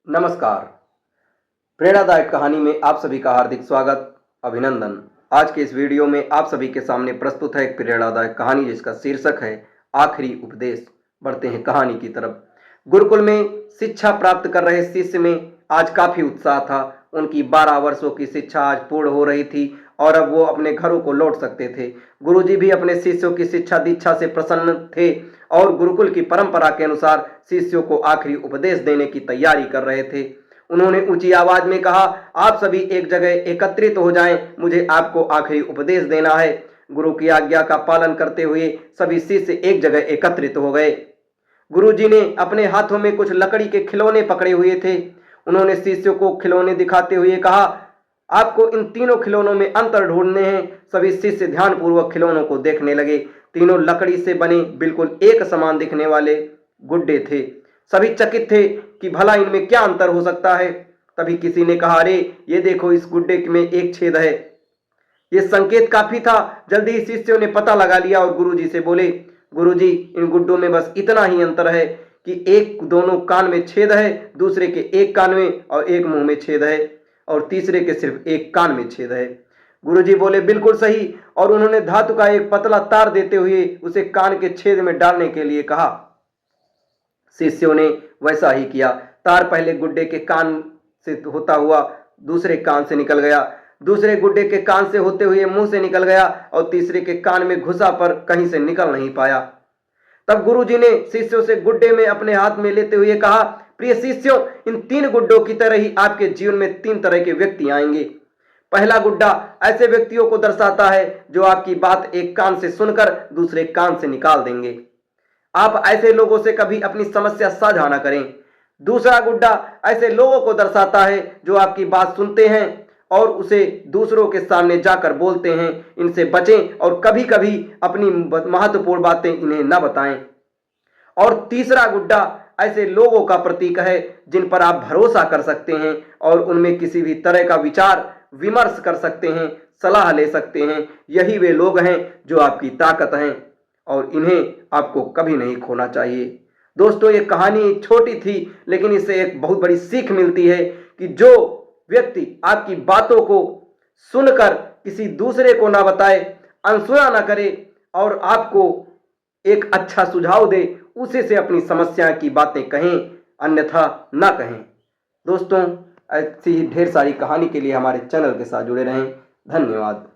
नमस्कार। प्रेरणादायक कहानी में आप सभी का हार्दिक स्वागत, अभिनंदन। आज के इस वीडियो में आप सभी के सामने प्रस्तुत है एक प्रेरणादायक कहानी जिसका शीर्षक है आखिरी उपदेश। बढ़ते हैं कहानी की तरफ। गुरुकुल में शिक्षा प्राप्त कर रहे शिष्य में आज काफी उत्साह था। उनकी 12 वर्षों की शिक्षा आज पूर्ण हो रही थी और अब वो अपने घरों को लौट सकते थे। गुरुजी भी अपने शिष्यों की शिक्षा दीक्षा से प्रसन्न थे और गुरुकुल की परंपरा के अनुसार शिष्यों को आखिरी उपदेश देने की तैयारी कर रहे थे। उन्होंने ऊंची आवाज में कहा, आप सभी एक जगह एकत्रित हो जाएं, मुझे आपको आखिरी उपदेश देना है। गुरु की आज्ञा का पालन करते हुए सभी शिष्य एक जगह एकत्रित हो गए। गुरुजी ने अपने हाथों में कुछ लकड़ी के खिलौने पकड़े हुए थे। उन्होंने शिष्यों को खिलौने दिखाते हुए कहा, आपको इन तीनों खिलौनों में अंतर ढूंढने हैं। सभी शिष्य ध्यानपूर्वक खिलौनों को देखने लगे। तीनों लकड़ी से बने बिल्कुल एक समान दिखने वाले गुड्डे थे। सभी चकित थे कि भला इनमें क्या अंतर हो सकता है। तभी किसी ने कहा, अरे ये देखो, इस गुड्डे में एक छेद है। यह संकेत काफी था। जल्दी ही शिष्यों ने पता लगा लिया और गुरुजी से बोले, गुरुजी इन गुड्डों में बस इतना ही अंतर है कि एक दोनों कान में छेद है, दूसरे के एक कान में और एक मुंह में छेद है और तीसरे के सिर्फ एक कान में छेद है। गुरुजी बोले, बिल्कुल सही। और उन्होंने धातु का एक पतला तार देते हुए उसे कान के छेद में डालने के लिए कहा। शिष्यों ने वैसा ही किया। तार पहले गुड्डे के कान से होता हुआ दूसरे कान से निकल गया, दूसरे गुड्डे के कान से होते हुए मुंह से निकल गया और तीसरे के कान में घुसा पर कहीं से निकल नहीं पाया। तब गुरुजी ने शिष्यों से गुड्डे में अपने हाथ में लेते हुए कहा, प्रिय शिष्यों, इन तीन गुड्डों की तरह ही आपके जीवन में तीन तरह के व्यक्ति आएंगे। पहला गुड्डा ऐसे व्यक्तियों को दर्शाता है जो आपकी बात एक कान से सुनकर दूसरे कान से निकाल देंगे। आप ऐसे लोगों से कभी अपनी समस्या साझा न करें। दूसरा गुड्डा ऐसे लोगों को दर्शाता है जो आपकी बात सुनते हैं और उसे दूसरों के सामने जाकर बोलते हैं। इनसे बचें और कभी कभी अपनी महत्वपूर्ण बातें इन्हें न बताएं। और तीसरा गुड्डा ऐसे लोगों का प्रतीक है जिन पर आप भरोसा कर सकते हैं और उनमें किसी भी तरह का विचार विमर्श कर सकते हैं, सलाह ले सकते हैं। यही वे लोग हैं जो आपकी ताकत हैं और इन्हें आपको कभी नहीं खोना चाहिए। दोस्तों, ये कहानी छोटी थी लेकिन इससे एक बहुत बड़ी सीख मिलती है कि जो व्यक्ति आपकी बातों को सुनकर किसी दूसरे को ना बताए, अनसुना ना करे और आपको एक अच्छा सुझाव दे, उसी से अपनी समस्या की बातें कहें, अन्यथा ना कहें। दोस्तों, ऐसी ही ढेर सारी कहानी के लिए हमारे चैनल के साथ जुड़े रहें। धन्यवाद।